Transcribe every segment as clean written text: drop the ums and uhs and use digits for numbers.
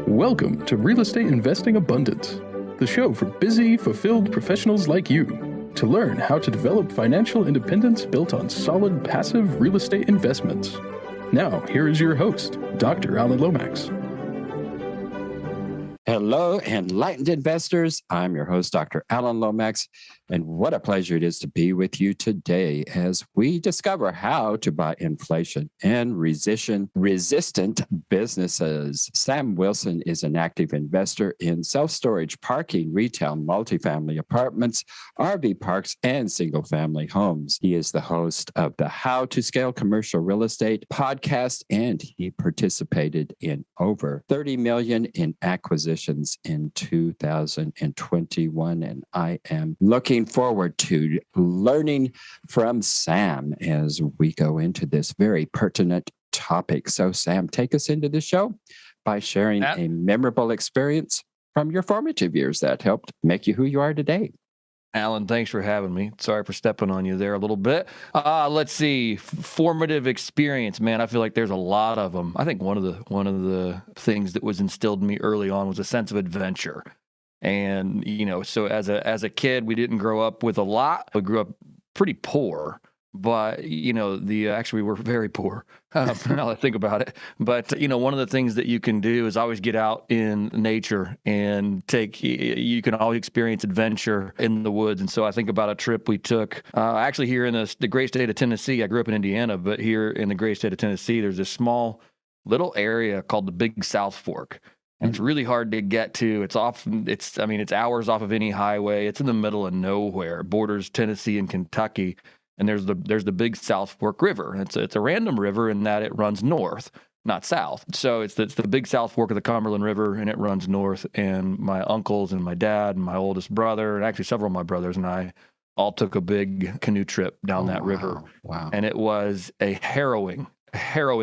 Welcome to Real Estate Investing Abundance, the show for busy, fulfilled professionals like you to learn how to develop financial independence built on solid, passive real estate investments. Now, here is your host, Dr. Alan Lomax. Hello, enlightened investors. I'm your host, Dr. Alan Lomax, and what a pleasure it is to be with you today as we discover how to buy inflation and recession-resistant businesses. Sam Wilson is an active investor in self-storage, parking, retail, multifamily apartments, RV parks, and single-family homes. He is the host of the How to Scale Commercial Real Estate podcast, and he participated in over 30 million in acquisitions in 2021. And I am looking forward to learning from Sam as we go into this very pertinent topic. So Sam, take us into the show by sharing a memorable experience from your formative years that helped make you who you are today. Alan, thanks for having me. Sorry for stepping on you there a little bit. Let's see. Formative experience, man. I feel like there's a lot of them. I think one of the things that was instilled in me early on was a sense of adventure. And, so as a kid, we didn't grow up with a lot. We grew up pretty poor. But, actually, we were very poor, now that I think about it. But, one of the things that you can do is always get out in nature and you can always experience adventure in the woods. And so I think about a trip we took actually here in the great state of Tennessee. I grew up in Indiana, but here in the great state of Tennessee, there's this small little area called the Big South Fork. And it's really hard to get to. It's hours off of any highway. It's in the middle of nowhere. It borders Tennessee and Kentucky. And there's the Big South Fork River. It's a random river in that it runs north, not south. So it's the Big South Fork of the Cumberland River, and it runs north. And my uncles and my dad and my oldest brother, and actually several of my brothers and I, all took a big canoe trip down that river. Wow! And it was a harrowing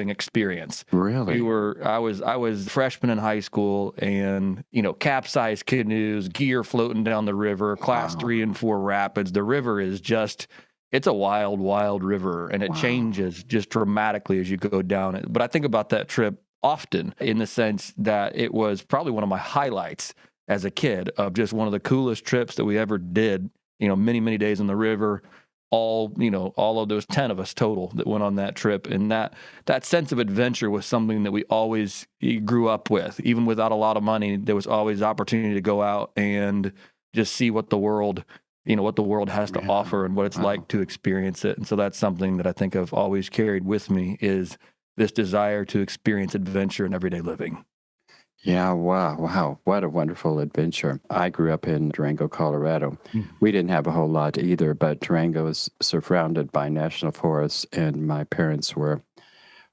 experience. Really? I was a freshman in high school, and capsized canoes, gear floating down the river, class 3 and 4 rapids. The river is just. It's a wild, wild river, and it changes just dramatically as you go down it. But I think about that trip often in the sense that it was probably one of my highlights as a kid of just one of the coolest trips that we ever did, many, many days on the river, all of those 10 of us total that went on that trip. And that sense of adventure was something that we always grew up with. Even without a lot of money, there was always opportunity to go out and just see what the world has to offer and what it's like to experience it. And so that's something that I think I've always carried with me is this desire to experience adventure in everyday living. Yeah, wow. What a wonderful adventure. I grew up in Durango, Colorado. We didn't have a whole lot either, but Durango is surrounded by national forests, and my parents were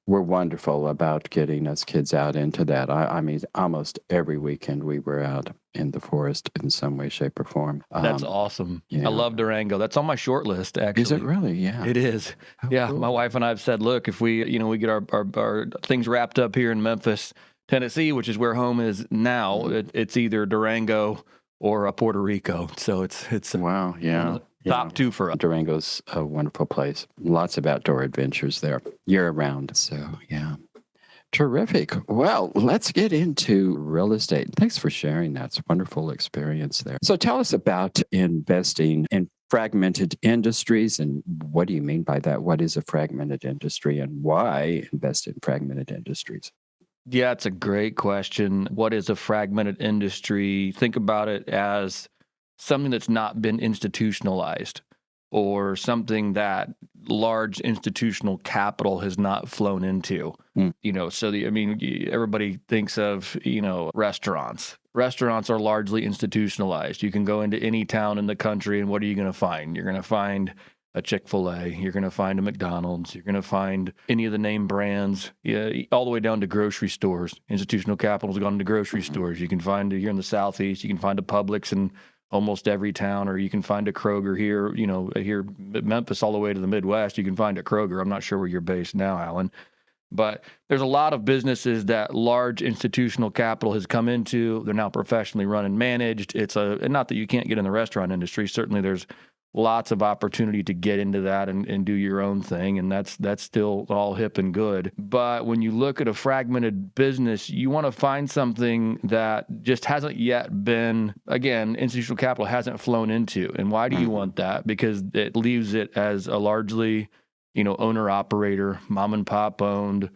wonderful about getting us kids out into that. I mean, almost every weekend we were out in the forest in some way, shape, or form. That's awesome. I love Durango. That's on my short list, actually. Is it really? Yeah. It is. Cool. My wife and I have said, look, if we get our things wrapped up here in Memphis, Tennessee, which is where home is now, it's either Durango or Puerto Rico. So it's wow, yeah. Top 2 for us. Durango's a wonderful place. Lots of outdoor adventures there year-round. So, yeah. Terrific. Well, let's get into real estate. Thanks for sharing that. It's a wonderful experience there. So tell us about investing in fragmented industries, and what do you mean by that? What is a fragmented industry, and why invest in fragmented industries? Yeah, it's a great question. What is a fragmented industry? Think about it as something that's not been institutionalized, or something that large institutional capital has not flown into. Everybody thinks of, restaurants. Restaurants are largely institutionalized. You can go into any town in the country, and what are you going to find? You're going to find a Chick-fil-A, you're going to find a McDonald's, you're going to find any of the name brands, all the way down to grocery stores. Institutional capital's gone into grocery stores. You can find here in the Southeast, you can find a Publix in almost every town, or you can find a Kroger here, here at Memphis all the way to the Midwest, you can find a Kroger. I'm not sure where you're based now, Alan. But there's a lot of businesses that large institutional capital has come into. They're now professionally run and managed. And not that you can't get in the restaurant industry. Certainly there's lots of opportunity to get into that and do your own thing. And that's still all hip and good. But when you look at a fragmented business, you want to find something that just hasn't yet been, again, institutional capital hasn't flown into. And why do you want that? Because it leaves it as a largely, owner operator, mom and pop owned,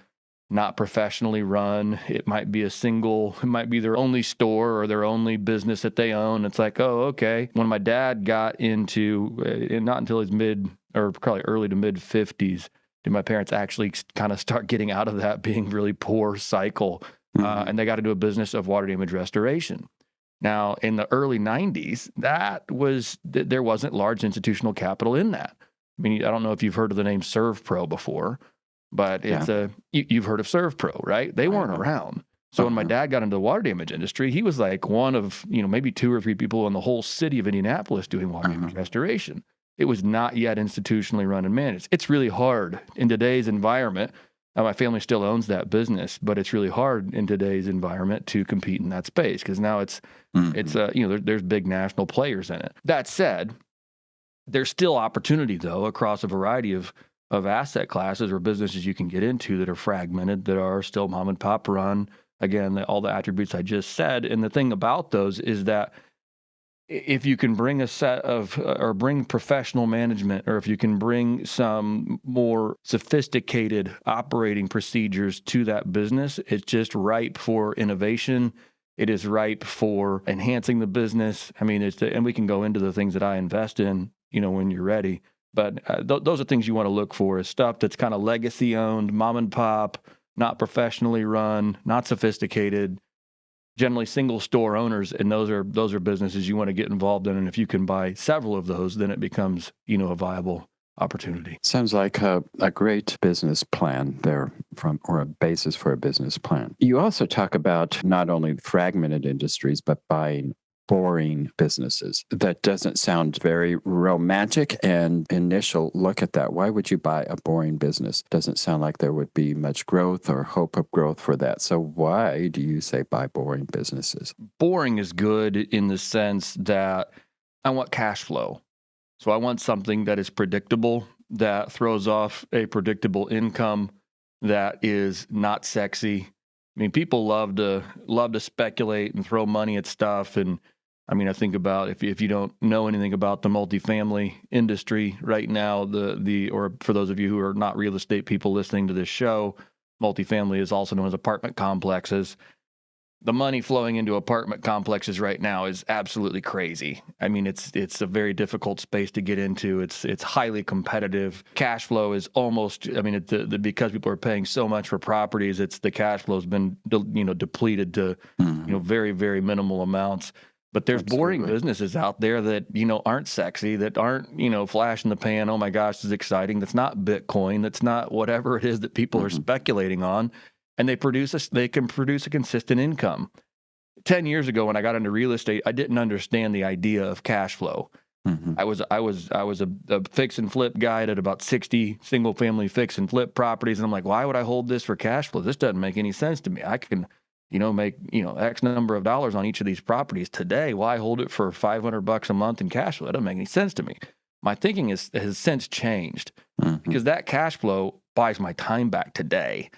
not professionally run. It might be it might be their only store or their only business that they own. It's like, oh, okay. When my dad got into, not until his probably early to mid 50s, did my parents actually kind of start getting out of that being really poor cycle. And they got into a business of water damage restoration. Now, in the early 90s, there wasn't large institutional capital in that. I mean, I don't know if you've heard of the name ServPro before, but you've heard of ServPro, right? They weren't around. So when my dad got into the water damage industry, he was like one of, maybe 2 or 3 people in the whole city of Indianapolis doing water damage restoration. It was not yet institutionally run and managed. It's really hard in today's environment. My family still owns that business, but it's really hard in today's environment to compete in that space because now there's big national players in it. That said, there's still opportunity though across a variety of asset classes or businesses you can get into that are fragmented, that are still mom and pop run. Again, all the attributes I just said. And the thing about those is that if you can bring bring professional management, or if you can bring some more sophisticated operating procedures to that business, it's just ripe for innovation. It is ripe for enhancing the business. I mean, and we can go into the things that I invest in, when you're ready. But those are things you want to look for, is stuff that's kind of legacy owned, mom and pop, not professionally run, not sophisticated, generally single store owners. And those are businesses you want to get involved in. And if you can buy several of those, then it becomes, a viable opportunity. Sounds like a great business plan there or a basis for a business plan. You also talk about not only fragmented industries, but buying boring businesses. That doesn't sound very romantic and initial look at that. Why would you buy a boring business? Doesn't sound like there would be much growth or hope of growth for that. So why do you say buy boring businesses? Boring is good in the sense that I want cash flow. So I want something that is predictable, that throws off a predictable income, that is not sexy. I mean, people love to speculate and throw money at stuff. And I mean, I think about if you don't know anything about the multifamily industry right now, or for those of you who are not real estate people listening to this show, multifamily is also known as apartment complexes. The money flowing into apartment complexes right now is absolutely crazy. I mean, it's a very difficult space to get into. It's highly competitive. Cash flow is almost, I mean, because people are paying so much for properties, the cash flow has been depleted to very, very minimal amounts. But there's boring businesses out there that, aren't sexy, that aren't, flash in the pan, oh my gosh, this is exciting. That's not Bitcoin. That's not whatever it is that people are speculating on. And they can produce a consistent income. 10 years ago, when I got into real estate, I didn't understand the idea of cash flow. I was a fix and flip guy at about 60 single family fix and flip properties. And I'm like, why would I hold this for cash flow? This doesn't make any sense to me. I can make, X number of dollars on each of these properties today. Why hold it for $500 a month in cash flow? That doesn't make any sense to me. My thinking has since changed because that cash flow buys my time back today.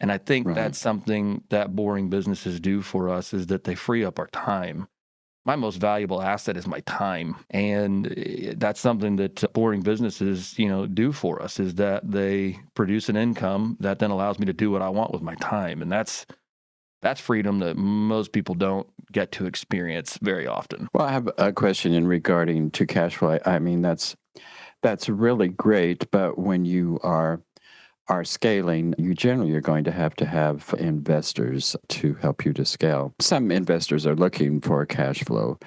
And I think that's something that boring businesses do for us, is that they free up our time. My most valuable asset is my time. And that's something that boring businesses, do for us, is that they produce an income that then allows me to do what I want with my time. And that's freedom that most people don't get to experience very often. Well, I have a question in regarding to cash flow. I mean, that's really great, but when you are scaling, you generally are going to have investors to help you to scale. Some investors are looking for cash flow,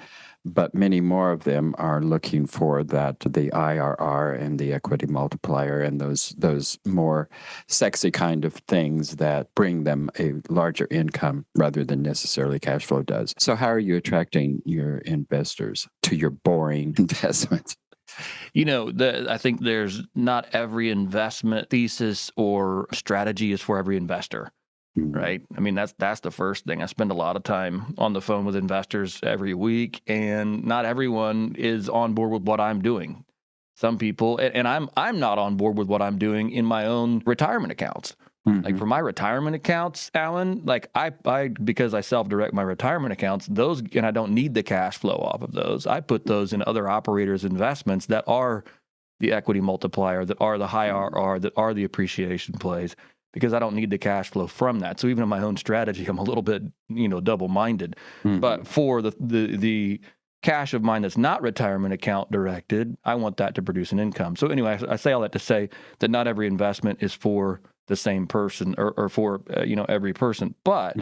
but many more of them are looking for the IRR and the equity multiplier and those more sexy kind of things that bring them a larger income rather than necessarily cash flow does. So how are you attracting your investors to your boring investments? I think there's not every investment thesis or strategy is for every investor. Right. I mean, that's the first thing. I spend a lot of time on the phone with investors every week, and not everyone is on board with what I'm doing. Some people, and I'm not on board with what I'm doing in my own retirement accounts. Like for my retirement accounts, Alan, like I because I self-direct my retirement accounts, those, and I don't need the cash flow off of those. I put those in other operators' investments that are the equity multiplier, that are the high RR, that are the appreciation plays, because I don't need the cash flow from that. So even in my own strategy, I'm a little bit, double-minded. But for the cash of mine that's not retirement account directed, I want that to produce an income. So anyway, I say all that to say that not every investment is for the same person or for, every person. But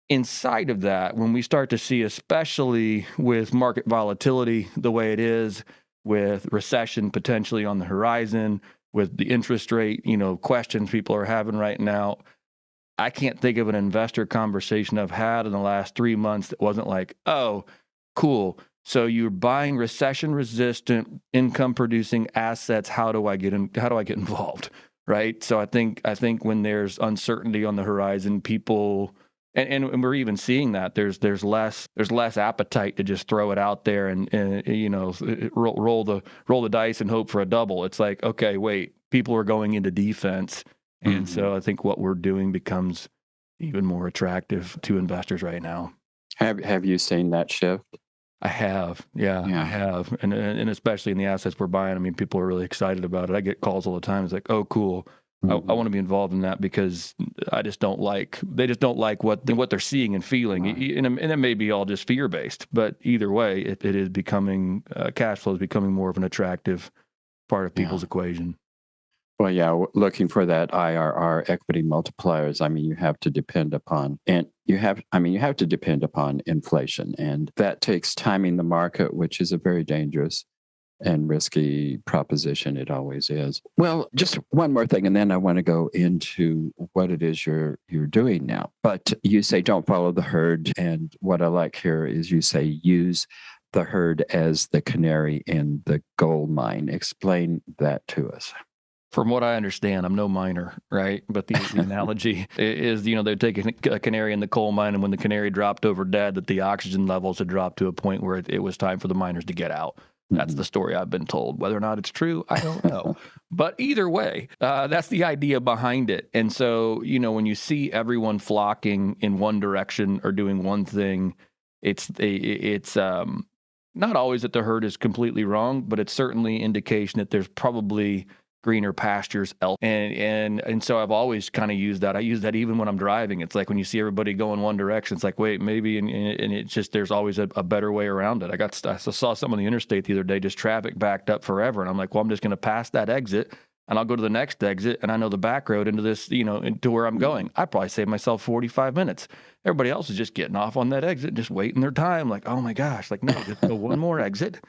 inside of that, when we start to see, especially with market volatility the way it is, with recession potentially on the horizon, with the interest rate, questions people are having right now, I can't think of an investor conversation I've had in the last 3 months that wasn't like, oh, cool. So you're buying recession-resistant, income-producing assets. How do I get involved? Right. So I think when there's uncertainty on the horizon, people, and we're even seeing that there's less appetite to just throw it out there and roll the dice and hope for a double. It's like, okay, wait, people are going into defense, and so I think what we're doing becomes even more attractive to investors right now. Have you seen that shift? I have, yeah. I have, and especially in the assets we're buying. I mean, people are really excited about it. I get calls all the time. It's like, oh, cool. I want to be involved in that because they just don't like what they're seeing and feeling, and it may be all just fear based. But either way, it is becoming cash flow is becoming more of an attractive part of people's equation. Well, yeah, looking for that IRR equity multipliers. I mean, you have to depend upon inflation, and that takes timing the market, which is a very dangerous and risky proposition. It always is. Well, just one more thing, and then I want to go into what it is you're doing now. But you say don't follow the herd, and what I like here is you say use the herd as the canary in the gold mine. Explain that to us. From what I understand, I'm no miner, right? But the analogy is, they take a canary in the coal mine, and when the canary dropped over dead, that the oxygen levels had dropped to a point where it was time for the miners to get out. That's the story I've been told. Whether or not it's true, I don't know. But either way, that's the idea behind it. And so, when you see everyone flocking in one direction or doing one thing, it's not always that the herd is completely wrong, but it's certainly indication that there's probably greener pastures elsewhere. And so I've always kind of used that. I use that even when I'm driving. It's like when you see everybody go in one direction, it's like, wait, maybe, and it's just, there's always a better way around it. I saw some on the interstate the other day, just traffic backed up forever. And I'm like, well, I'm just going to pass that exit and I'll go to the next exit. And I know the back road into this, into where I'm going. I probably saved myself 45 minutes. Everybody else is just getting off on that exit, just waiting their time. Like, oh my gosh, like, no, just go one more exit.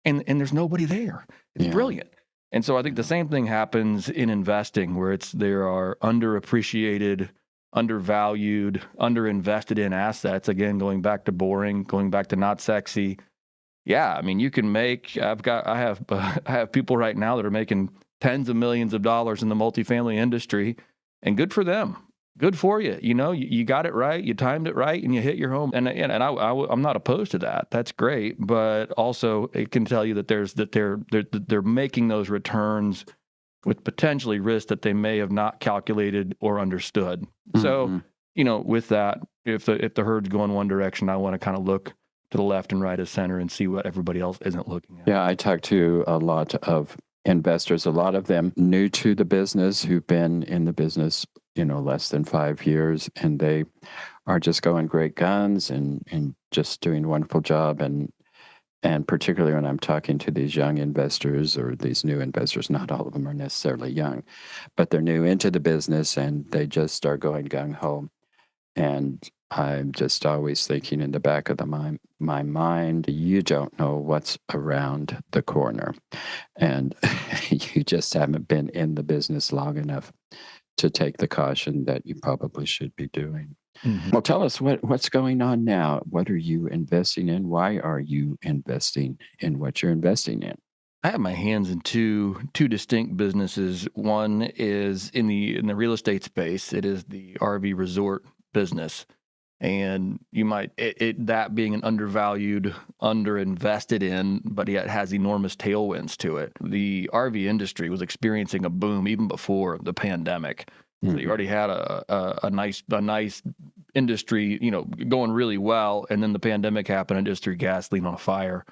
And there's nobody there. It's brilliant. And so I think the same thing happens in investing, where there are underappreciated, undervalued, underinvested in assets. Again, going back to boring, going back to not sexy. Yeah, I mean, you can make. I have people right now that are making tens of millions of dollars in the multifamily industry, and good for them. Good for you. You got it right. You timed it right, and you hit your home. And I'm not opposed to that. That's great. But also, it can tell you that they're making those returns with potentially risk that they may have not calculated or understood. So, with that, if the herd's going one direction, I want to kind of look to the left and right of center and see what everybody else isn't looking at. Yeah, I talked to a lot of investors, a lot of them new to the business, who've been in the business less than 5 years, and they are just going great guns and just doing a wonderful job. And particularly when I'm talking to these young investors or these new investors, not all of them are necessarily young, but they're new into the business and they just are going gung-ho. And I'm just always thinking in the back of my mind, you don't know what's around the corner. And you just haven't been in the business long enough to take the caution that you probably should be doing. Well, tell us what's going on now. What are you investing in? Why are you investing in what you're investing in? I have my hands in two distinct businesses. One is in the real estate space. It is the RV resort business. And you might, that being an undervalued, underinvested in, but yet has enormous tailwinds to it. The RV industry was experiencing a boom even before the pandemic. So you already had a nice industry, going really well. And then the pandemic happened and just threw gasoline on a fire.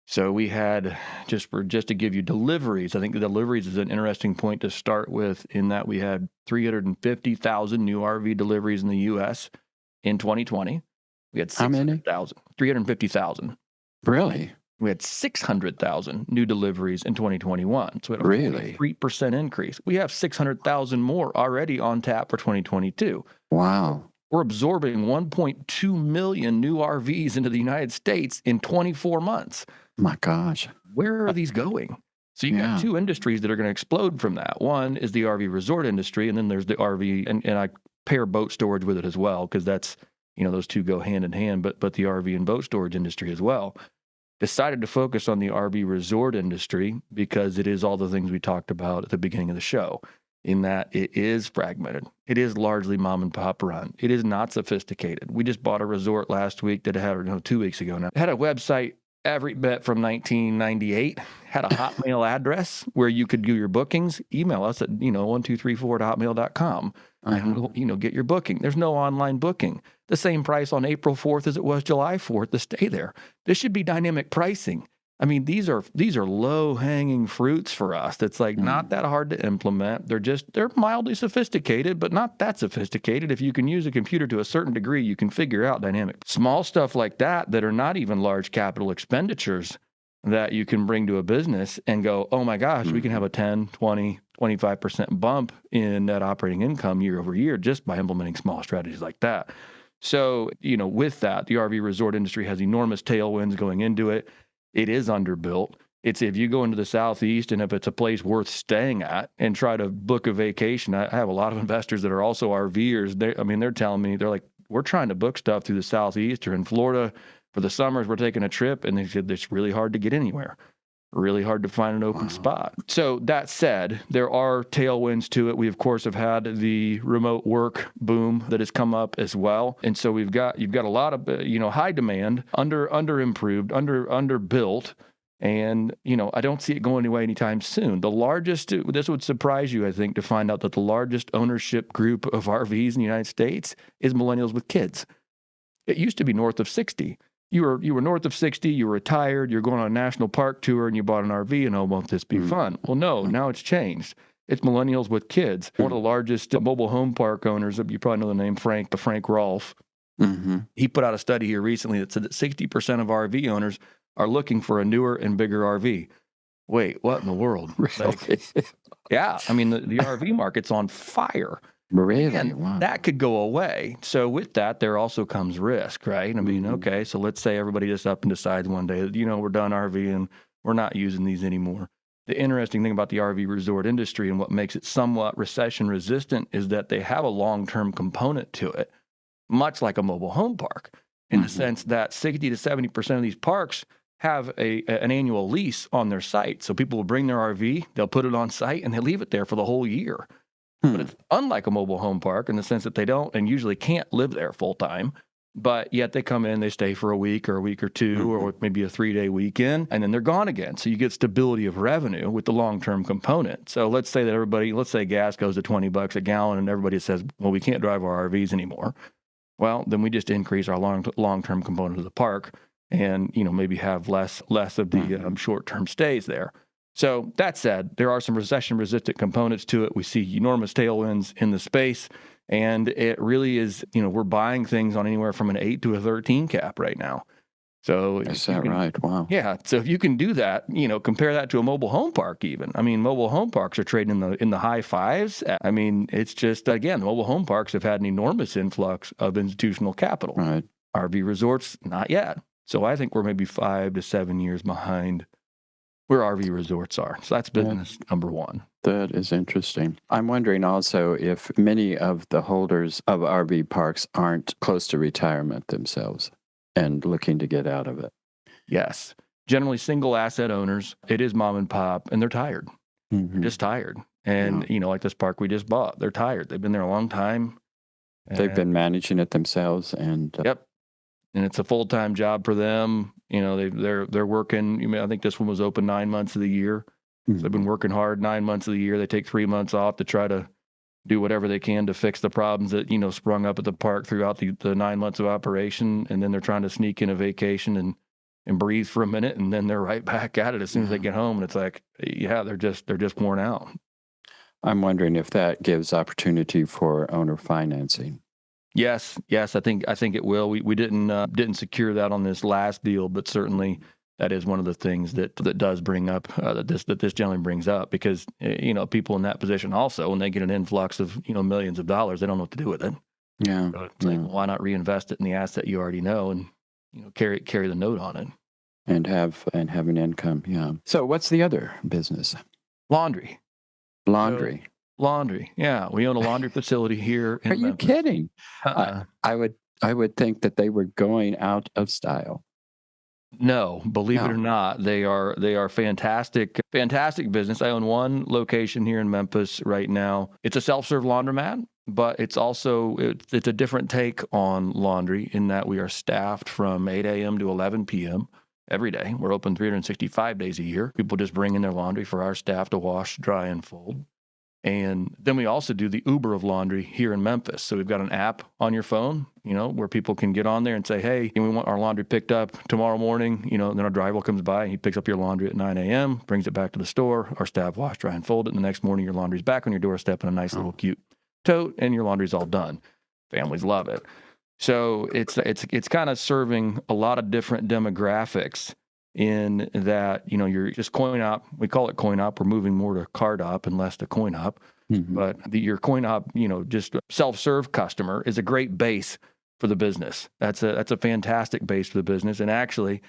So we had, just to give you deliveries, I think the deliveries is an interesting point to start with, in that we had 350,000 new RV deliveries in the U.S. in 2020. We had 600,000, 350,000. Really? We had 600,000 new deliveries in 2021. So we had a 3% increase. We have 600,000 more already on tap for 2022. Wow. We're absorbing 1.2 million new RVs into the United States in 24 months. My gosh. Where are these going? So you got two industries that are going to explode from that. One is the RV resort industry, and then there's the RV, and I pair boat storage with it as well, because that's, those two go hand in hand, but the RV and boat storage industry as well. Decided to focus on the RV resort industry because it is all the things we talked about at the beginning of the show, in that it is fragmented. It is largely mom and pop run. It is not sophisticated. We just bought a resort last week that had, 2 weeks ago now, it had a website every bit from 1998, had a Hotmail address where you could do your bookings. Email us at, 1234@hotmail.com. And we'll, get your booking. There's no online booking. The same price on April 4th as it was July 4th to stay there. This should be dynamic pricing. I mean, these are low-hanging fruits for us. That's like not that hard to implement. They're mildly sophisticated, but not that sophisticated. If you can use a computer to a certain degree, you can figure out dynamic. Small stuff like that are not even large capital expenditures that you can bring to a business and go, oh my gosh, we can have a 10, 20, 25% bump in net operating income year over year just by implementing small strategies like that. So, with that, the RV resort industry has enormous tailwinds going into it. It is underbuilt. It's, if you go into the Southeast and if it's a place worth staying at and try to book a vacation, I have a lot of investors that are also RVers. They're telling me, they're like, we're trying to book stuff through the Southeast or in Florida for the summers. We're taking a trip, and they said it's really hard to get anywhere. Really hard to find an open spot. So that said, there are tailwinds to it. We, of course, have had the remote work boom that has come up as well. And so you've got a lot of, high demand, underbuilt. And, I don't see it going away anytime soon. This would surprise you, I think, to find out that the largest ownership group of RVs in the United States is millennials with kids. It used to be north of 60. You were north of 60, you were retired, you're going on a national park tour, and you bought an RV, and won't this be fun? Well, no, now it's changed. It's millennials with kids. One of the largest mobile home park owners, you probably know the name Frank Rolfe. He put out a study here recently that said that 60% of RV owners are looking for a newer and bigger RV. Wait, what in the world? Really? Yeah, the RV market's on fire. Really? And wow. That could go away. So with that, there also comes risk, right? Okay, so let's say everybody just up and decides one day, we're done RVing, we're not using these anymore. The interesting thing about the RV resort industry and what makes it somewhat recession resistant is that they have a long-term component to it, much like a mobile home park, in the sense that 60 to 70% of these parks have an annual lease on their site. So people will bring their RV, they'll put it on site, and they leave it there for the whole year. But it's unlike a mobile home park in the sense that they don't and usually can't live there full time, but yet they come in, they stay for a week or two, or maybe a 3-day weekend, and then they're gone again. So you get stability of revenue with the long-term component. So let's say gas goes to $20 a gallon and everybody says, well, we can't drive our RVs anymore. Well, then we just increase our long-term component of the park and, maybe have less of the short-term stays there. So that said, there are some recession-resistant components to it. We see enormous tailwinds in the space, and it really is, we're buying things on anywhere from an 8 to a 13 cap right now. So is that right? Wow. Yeah. So if you can do that, compare that to a mobile home park even. Mobile home parks are trading in the high fives. It's just, again, mobile home parks have had an enormous influx of institutional capital. Right. RV resorts, not yet. So I think we're maybe 5 to 7 years behind where RV resorts are. So that's business number one. That is interesting. I'm wondering also if many of the holders of RV parks aren't close to retirement themselves and looking to get out of it. Yes. Generally single asset owners, it is mom and pop, and they're tired. They're just tired. And, like this park we just bought, they're tired. They've been there a long time. They've been managing it themselves, and Yep. And it's a full-time job for them. They're working. I think this one was open 9 months of the year. So they've been working hard 9 months of the year. They take 3 months off to try to do whatever they can to fix the problems that, sprung up at the park throughout the 9 months of operation. And then they're trying to sneak in a vacation and breathe for a minute. And then they're right back at it as soon as they get home. And it's like, yeah, they're just worn out. I'm wondering if that gives opportunity for owner financing. Yes. I think it will. We didn't secure that on this last deal, but certainly that is one of the things that does bring up that this gentleman brings up, because people in that position also, when they get an influx of millions of dollars, they don't know what to do with it. Yeah, so it's like, why not reinvest it in the asset you already know and carry the note on it and have an income. Yeah. So what's the other business? Laundry. Laundry. Yeah, we own a laundry facility here in Are you Memphis. kidding? I would think that they were going out of style. No, believe it or not, they are fantastic business. I own one location here in Memphis right now. It's a self-serve laundromat, but it's a different take on laundry in that we are staffed from 8 a.m. to 11 p.m. every day. We're open 365 days a year. People just bring in their laundry for our staff to wash, dry, and fold. And then we also do the Uber of laundry here in Memphis. So we've got an app on your phone, where people can get on there and say, hey, we want our laundry picked up tomorrow morning. Then our driver comes by and he picks up your laundry at 9 a.m., brings it back to the store. Our staff wash, dry, and fold it. And the next morning, your laundry's back on your doorstep in a nice little cute tote, and your laundry's all done. Families love it. So it's kind of serving a lot of different demographics in that, you're just coin op. We call it coin op. We're moving more to card op and less to coin op. Mm-hmm. But your coin op, just self-serve customer is a great base for the business. That's a fantastic base for the business. And actually,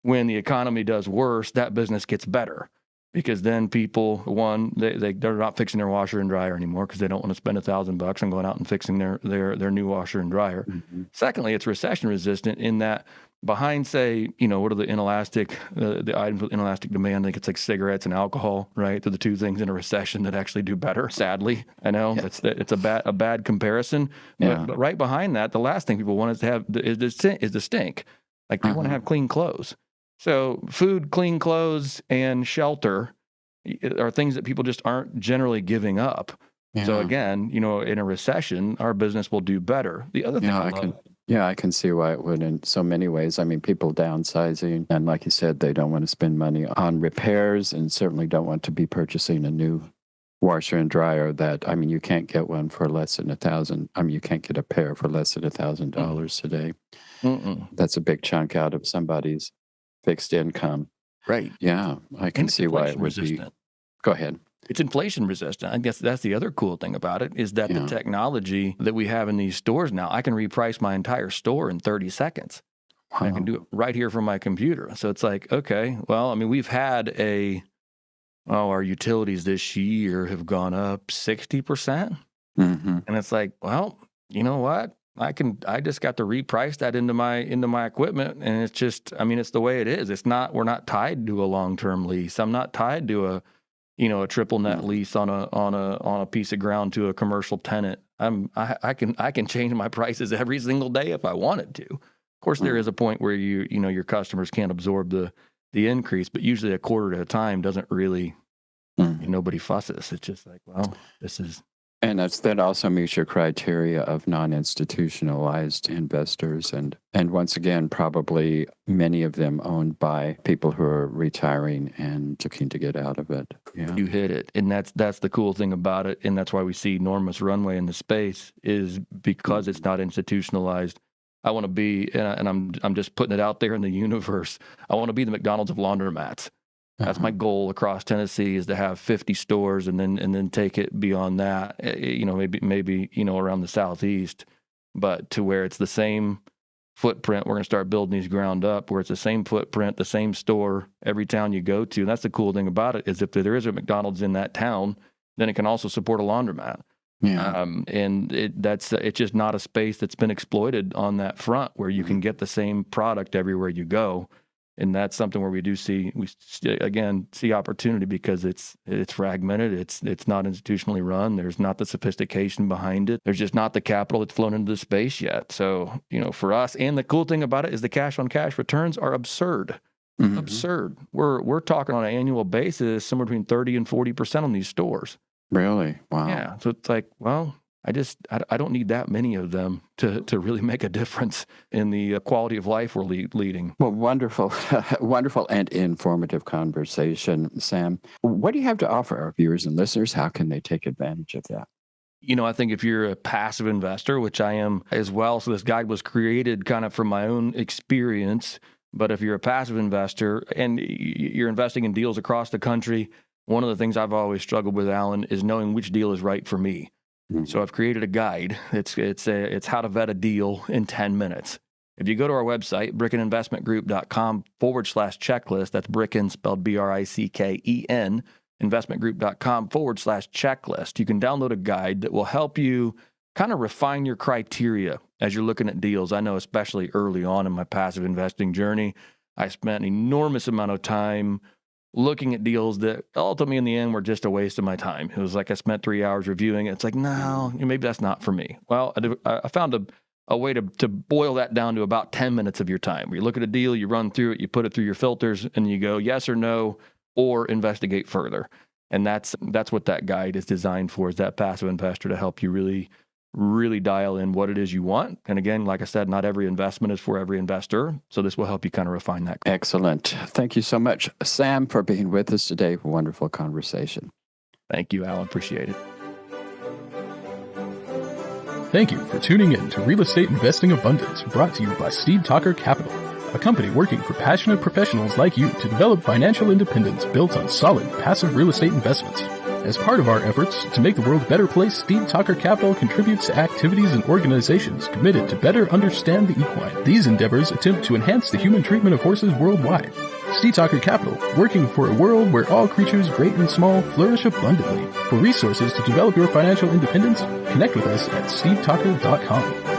when the economy does worse, that business gets better, because then people, one, they're not fixing their washer and dryer anymore because they don't want to spend $1,000 on going out and fixing their new washer and dryer. Mm-hmm. Secondly, it's recession resistant in that behind, say, what are the inelastic, the items with inelastic demand? I think it's like cigarettes and alcohol, right? They're the two things in a recession that actually do better. Sadly, I know it's a bad comparison. Yeah. But right behind that, the last thing people want is to have is the stink. Like they want to have clean clothes. So food, clean clothes, and shelter are things that people just aren't generally giving up. Yeah. So again, in a recession, our business will do better. The other thing I can see why it would in so many ways. I mean, people downsizing, and like you said, they don't want to spend money on repairs, and certainly don't want to be purchasing a new washer and dryer you can't get one for less than $1,000. You can't get a pair for less than $1,000 today. Mm-mm. That's a big chunk out of somebody's fixed income. Right. Yeah, I can see why it would be. Go ahead. It's inflation resistant. I guess that's the other cool thing about it, is that the technology that we have in these stores now, I can reprice my entire store in 30 seconds. Wow. I can do it right here from my computer. So it's like, okay, well, we've had our utilities this year have gone up 60%. Mm-hmm. And it's like, well, you know what? I just got to reprice that into my equipment, and it's just, it's the way it is. We're not tied to a long-term lease. I'm not tied to a triple net lease on a piece of ground to a commercial tenant. I can change my prices every single day if I wanted to. Of course, there is a point where your customers can't absorb the increase, but usually a quarter at a time doesn't really. Nobody fusses. It's just like, well, this is. And that also meets your criteria of non-institutionalized investors, and once again, probably many of them owned by people who are retiring and looking to get out of it. Yeah. You hit it, and that's the cool thing about it, and that's why we see enormous runway in the space, is because it's not institutionalized. I want to be, and I'm just putting it out there in the universe. I want to be the McDonald's of laundromats. That's my goal across Tennessee, is to have 50 stores and then take it beyond that, maybe around the Southeast, but to where it's the same footprint. We're going to start building these ground up where it's the same footprint, the same store every town you go to. And that's the cool thing about it, is if there is a McDonald's in that town, then it can also support a laundromat. Yeah. And it's just not a space that's been exploited on that front, where you can get the same product everywhere you go. And that's something where we see opportunity because it's fragmented. It's not institutionally run. There's not the sophistication behind it. There's just not the capital that's flown into the space yet. So, for us, and the cool thing about it is the cash on cash returns are absurd. Mm-hmm. Absurd. We're talking on an annual basis, somewhere between 30 and 40% on these stores. Really? Wow. Yeah. So it's like, well, I don't need that many of them to really make a difference in the quality of life we're leading. Well, wonderful, wonderful and informative conversation, Sam. What do you have to offer our viewers and listeners? How can they take advantage of that? I think if you're a passive investor, which I am as well, so this guide was created kind of from my own experience, but if you're a passive investor and you're investing in deals across the country, one of the things I've always struggled with, Alan, is knowing which deal is right for me. Mm-hmm. So I've created a guide. It's how to vet a deal in 10 minutes. If you go to our website, brickeninvestmentgroup.com/checklist, that's Bricken spelled BRICKEN, investmentgroup.com/checklist, you can download a guide that will help you kind of refine your criteria as you're looking at deals. I know especially early on in my passive investing journey, I spent an enormous amount of time looking at deals that ultimately in the end were just a waste of my time. It was like I spent 3 hours reviewing it. It's like, no, maybe that's not for me. Well, I found a way to boil that down to about 10 minutes of your time. Where you look at a deal, you run through it, you put it through your filters, and you go yes or no, or investigate further. And that's what that guide is designed for, is that passive investor to help you really dial in what it is you want. And again, like I said, not every investment is for every investor. So this will help you kind of refine that. Excellent. Thank you so much, Sam, for being with us today. Wonderful conversation. Thank you, Alan. Appreciate it. Thank you for tuning in to Real Estate Investing Abundance, brought to you by Steve Talker Capital, a company working for passionate professionals like you to develop financial independence built on solid, passive real estate investments. As part of our efforts to make the world a better place, Steve Talker Capital contributes to activities and organizations committed to better understand the equine. These endeavors attempt to enhance the human treatment of horses worldwide. Steve Talker Capital, working for a world where all creatures, great and small, flourish abundantly. For resources to develop your financial independence, connect with us at stevetalker.com.